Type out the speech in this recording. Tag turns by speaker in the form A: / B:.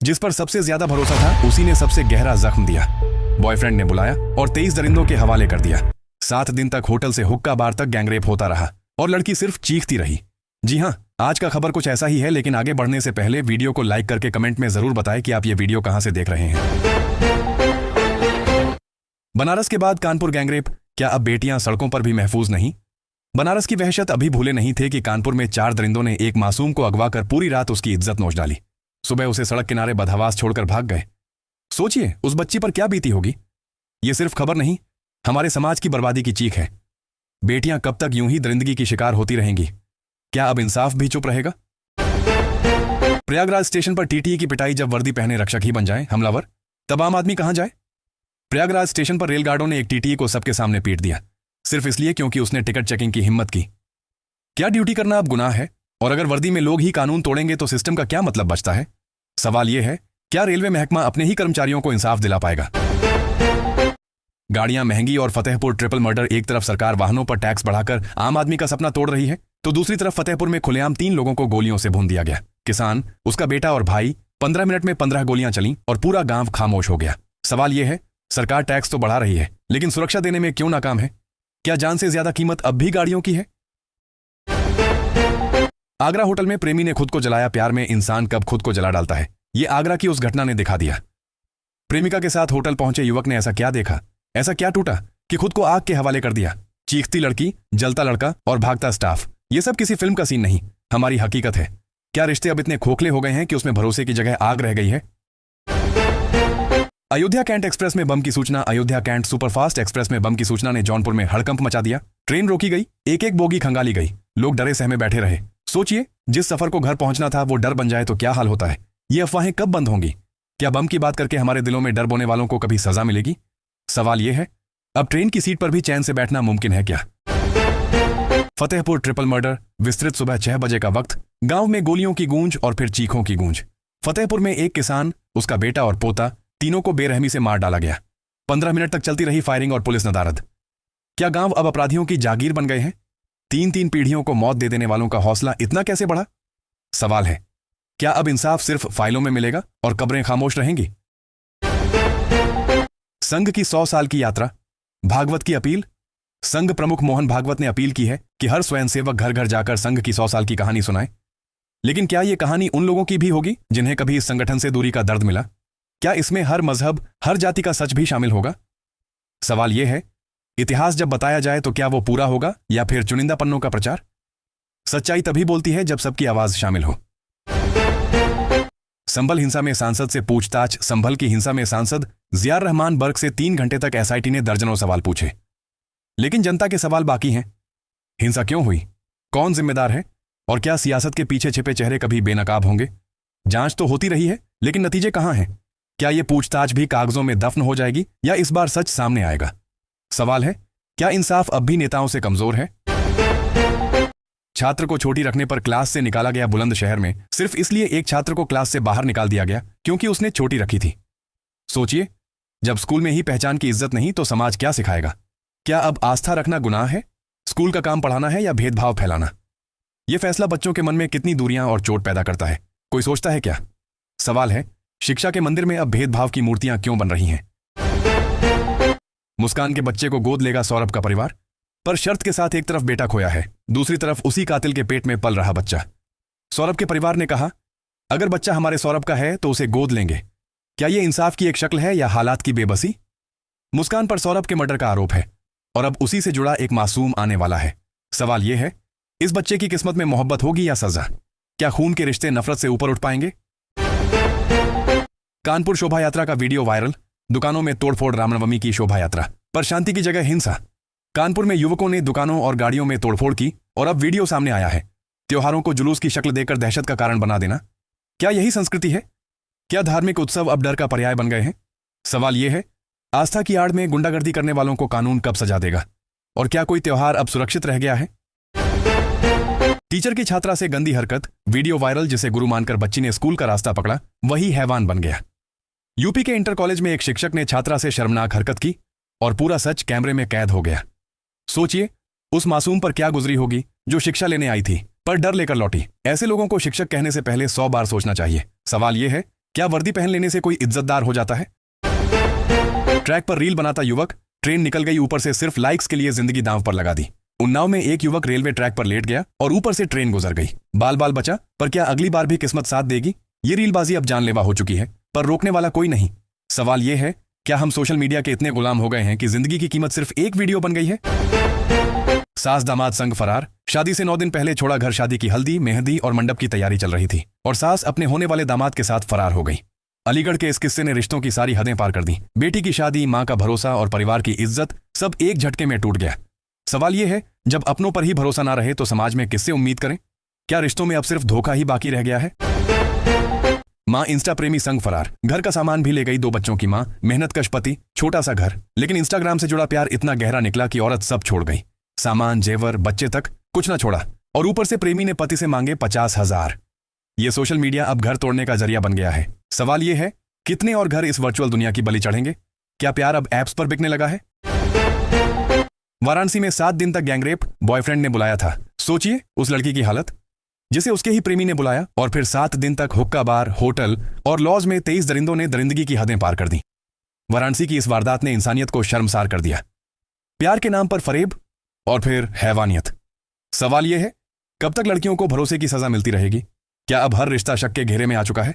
A: जिस पर सबसे ज्यादा भरोसा था उसी ने सबसे गहरा जख्म दिया। बॉयफ्रेंड ने बुलाया और 23 दरिंदों के हवाले कर दिया। 7 दिन तक होटल से हुक्का बार तक गैंगरेप होता रहा और लड़की सिर्फ चीखती रही। जी हाँ, आज का खबर कुछ ऐसा ही है, लेकिन आगे बढ़ने से पहले वीडियो को लाइक करके कमेंट में जरूर बताएं कि आप ये वीडियो कहां से देख रहे हैं। बनारस के बाद कानपुर गैंगरेप, क्या अब बेटियां सड़कों पर भी महफूज नहीं? बनारस की वहशत अभी भूले नहीं थे कि कानपुर में 4 दरिंदों ने एक मासूम को अगवा कर पूरी रात उसकी इज्जत नोच डाली। सुबह उसे सड़क किनारे बदहवास छोड़कर भाग गए। सोचिए उस बच्ची पर क्या बीती होगी। ये सिर्फ खबर नहीं, हमारे समाज की बर्बादी की चीख है। बेटियां कब तक यूं ही दरिंदगी की शिकार होती रहेंगी? क्या अब इंसाफ भी चुप रहेगा? प्रयागराज स्टेशन पर टीटीई की पिटाई, जब वर्दी पहने रक्षक ही बन जाए हमलावर, तब आम आदमी कहां जाए? प्रयागराज स्टेशन पर रेलगार्डों ने एक टीटीई को सबके सामने पीट दिया, सिर्फ इसलिए क्योंकि उसने टिकट चेकिंग की हिम्मत की। क्या ड्यूटी करना अब गुनाह है? और अगर वर्दी में लोग ही कानून तोड़ेंगे तो सिस्टम का क्या मतलब बचता है? सवाल यह है, क्या रेलवे महकमा अपने ही कर्मचारियों को इंसाफ दिला पाएगा? गाड़ियां महंगी और फतेहपुर ट्रिपल मर्डर। एक तरफ सरकार वाहनों पर टैक्स बढ़ाकर आम आदमी का सपना तोड़ रही है, तो दूसरी तरफ फतेहपुर में खुलेआम 3 लोगों को गोलियों से भून दिया गया। किसान, उसका बेटा और भाई। 15 मिनट में 15 गोलियां चलीं और पूरा गांव खामोश हो गया। सवाल यह है, सरकार टैक्स तो बढ़ा रही है, लेकिन सुरक्षा देने में क्यों नाकाम है? क्या जान से ज्यादा कीमत अब भी गाड़ियों की है? आगरा होटल में प्रेमी ने खुद को जलाया। प्यार में इंसान कब खुद को जला डालता है, ये आगरा की उस घटना ने दिखा दिया। प्रेमिका के साथ होटल पहुंचे युवक ने ऐसा क्या देखा, ऐसा क्या टूटा कि खुद को आग के हवाले कर दिया? चीखती लड़की, जलता लड़का और भागता स्टाफ, ये सब किसी फिल्म का सीन नहीं, हमारी हकीकत है। क्या रिश्ते अब इतने खोखले हो गए हैं कि उसमें भरोसे की जगह आग रह गई है? अयोध्या कैंट एक्सप्रेस में बम की सूचना। अयोध्या कैंट सुपरफास्ट एक्सप्रेस में बम की सूचना ने जौनपुर में हड़कंप मचा दिया। ट्रेन रोकी गई, एक एक बोगी खंगाली गई, लोग डरे सहमे बैठे रहे। सोचिए, जिस सफर को घर पहुंचना था वो डर बन जाए तो क्या हाल होता है। ये अफवाहें कब बंद होंगी? क्या बम की बात करके हमारे दिलों में डर बोने वालों को कभी सजा मिलेगी? सवाल यह है, अब ट्रेन की सीट पर भी चैन से बैठना मुमकिन है क्या? Fatehpur triple murder. विस्तृत सुबह 6 बजे का वक्त, गांव में गोलियों की गूंज और फिर चीखों की गूंज। फतेहपुर में एक किसान, उसका बेटा और पोता, तीनों को बेरहमी से मार डाला गया। 15 मिनट तक चलती रही फायरिंग और पुलिस नदारद। क्या गांव अब अपराधियों की जागीर बन गए हैं? 3-3 पीढ़ियों को मौत दे देने वालों का हौसला इतना कैसे बढ़ा? सवाल है, क्या अब इंसाफ सिर्फ फाइलों में मिलेगा और कब्रें खामोश रहेंगी? संघ की 100 साल की यात्रा, भागवत की अपील। संघ प्रमुख मोहन भागवत ने अपील की है कि हर स्वयंसेवक घर घर जाकर संघ की 100 साल की कहानी सुनाए। लेकिन क्या यह कहानी उन लोगों की भी होगी जिन्हें कभी इस संगठन से दूरी का दर्द मिला? क्या इसमें हर मजहब, हर जाति का सच भी शामिल होगा? सवाल यह है, इतिहास जब बताया जाए तो क्या वो पूरा होगा या फिर चुनिंदा पन्नों का प्रचार? सच्चाई तभी बोलती है जब सबकी आवाज शामिल हो। संभल हिंसा में सांसद से पूछताछ। संभल की हिंसा में सांसद जियार रहमान बर्ग से 3 घंटे तक एसआईटी ने दर्जनों सवाल पूछे, लेकिन जनता के सवाल बाकी हैं। हिंसा क्यों हुई? कौन जिम्मेदार है? और क्या सियासत के पीछे छिपे चेहरे कभी बेनकाब होंगे? जांच तो होती रही है, लेकिन नतीजे कहां हैं? क्या ये पूछताछ भी कागजों में दफन हो जाएगी या इस बार सच सामने आएगा? सवाल है, क्या इंसाफ अब भी नेताओं से कमजोर है? छात्र को छोटी रखने पर क्लास से निकाला गया बुलंदशहर में। सिर्फ इसलिए एक छात्र को क्लास से बाहर निकाल दिया गया क्योंकि उसने छोटी रखी थी। सोचिए, जब स्कूल में ही पहचान की इज्जत नहीं तो समाज क्या सिखाएगा? क्या अब आस्था रखना गुनाह है? स्कूल का काम पढ़ाना है या भेदभाव फैलाना? यह फैसला बच्चों के मन में कितनी दूरियां और चोट पैदा करता है, कोई सोचता है क्या? सवाल है, शिक्षा के मंदिर में अब भेदभाव की मूर्तियां क्यों बन रही हैं? मुस्कान के बच्चे को गोद लेगा सौरभ का परिवार, पर शर्त के साथ एक तरफ बेटा खोया है, दूसरी तरफ उसी कातिल के पेट में पल रहा बच्चा। सौरभ के परिवार ने कहा, अगर बच्चा हमारे सौरभ का है तो उसे गोद लेंगे। क्या यह इंसाफ की एक शक्ल है या हालात की बेबसी? मुस्कान पर सौरभ के मर्डर का आरोप है और अब उसी से जुड़ा एक मासूम आने वाला है। सवाल यह है, इस बच्चे की किस्मत में मोहब्बत होगी या सजा? क्या खून के रिश्ते नफरत से ऊपर उठ पाएंगे? कानपुर शोभा यात्रा का वीडियो वायरल। दुकानों में तोड़फोड़। रामनवमी की शोभा यात्रा पर शांति की जगह हिंसा। कानपुर में युवकों ने दुकानों और गाड़ियों में तोड़फोड़ की और अब वीडियो सामने आया है। त्योहारों को जुलूस की शक्ल देकर दहशत का कारण बना देना, क्या यही संस्कृति है? क्या धार्मिक उत्सव अब डर का पर्याय बन गए हैं? सवाल यह है, आस्था की आड़ में गुंडागर्दी करने वालों को कानून कब सजा देगा? और क्या कोई त्योहार अब सुरक्षित रह गया है? टीचर की छात्रा से गंदी हरकत, वीडियो वायरल। जिसे गुरु मानकर बच्ची ने स्कूल का रास्ता पकड़ा, वही हैवान बन गया। यूपी के इंटर कॉलेज में एक शिक्षक ने छात्रा से शर्मनाक हरकत की और पूरा सच कैमरे में कैद हो गया। सोचिए, उस मासूम पर क्या गुजरी होगी जो शिक्षा लेने आई थी पर डर लेकर लौटी। ऐसे लोगों को शिक्षक कहने से पहले 100 बार सोचना चाहिए। सवाल यह है, क्या वर्दी पहन लेने से कोई इज्जतदार हो जाता है? ट्रैक पर रील बनाता युवक, ट्रेन निकल गई ऊपर से, सिर्फ लाइक्स के लिए जिंदगी दांव पर लगा दी। उन्नाव में एक युवक रेलवे ट्रैक पर लेट गया और ऊपर से ट्रेन गुजर गई। बाल बाल बचा, पर क्या अगली बार भी किस्मत साथ देगी? ये रीलबाजी अब जानलेवा हो चुकी है, पर रोकने वाला कोई नहीं। सवाल यह है, क्या हम सोशल मीडिया के इतने गुलाम हो गए हैं कि जिंदगी की कीमत सिर्फ एक वीडियो बन गई है? सास दामाद संग फरार। शादी से 9 दिन पहले छोड़ा घर। शादी की हल्दी, मेहंदी और मंडप की तैयारी चल रही थी और सास अपने होने वाले दामाद के साथ फरार हो गई। अलीगढ़ के इस किस्से ने रिश्तों की सारी हदें पार कर दी। बेटी की शादी, मां का भरोसा और परिवार की इज्जत सब एक झटके में टूट गया। सवाल यह है, जब अपनों पर ही भरोसा ना रहे तो समाज में किससे उम्मीद करें? क्या रिश्तों में अब सिर्फ धोखा ही बाकी रह गया है? मां इंस्टा प्रेमी संग फरार। घर का सामान भी ले गई। 2 बच्चों की मां, मेहनतकश पति, छोटा सा घर, लेकिन इंस्टाग्राम से जुड़ा प्यार इतना गहरा निकला कि औरत सब छोड़ गई। सामान, जेवर, बच्चे तक कुछ ना छोड़ा। और ऊपर से प्रेमी ने पति से मांगे 50,000। ये सोशल मीडिया अब घर तोड़ने का जरिया बन गया है। सवाल यह है, कितने और घर इस वर्चुअल दुनिया की बलि चढ़ेंगे? क्या प्यार अब ऐप्स पर बिकने लगा है? वाराणसी में 7 दिन तक गैंगरेप, बॉयफ्रेंड ने बुलाया था। सोचिए उस लड़की की हालत, जिसे उसके ही प्रेमी ने बुलाया, और फिर 7 दिन तक हुक्का बार, होटल और लॉज में 23 दरिंदों ने दरिंदगी की हदें पार कर दी। वाराणसी की इस वारदात ने इंसानियत को शर्मसार कर दिया। प्यार के नाम पर फरेब और फिर हैवानियत। सवाल यह है, कब तक लड़कियों को भरोसे की सजा मिलती रहेगी? क्या अब हर रिश्ता शक के घेरे में आ चुका है?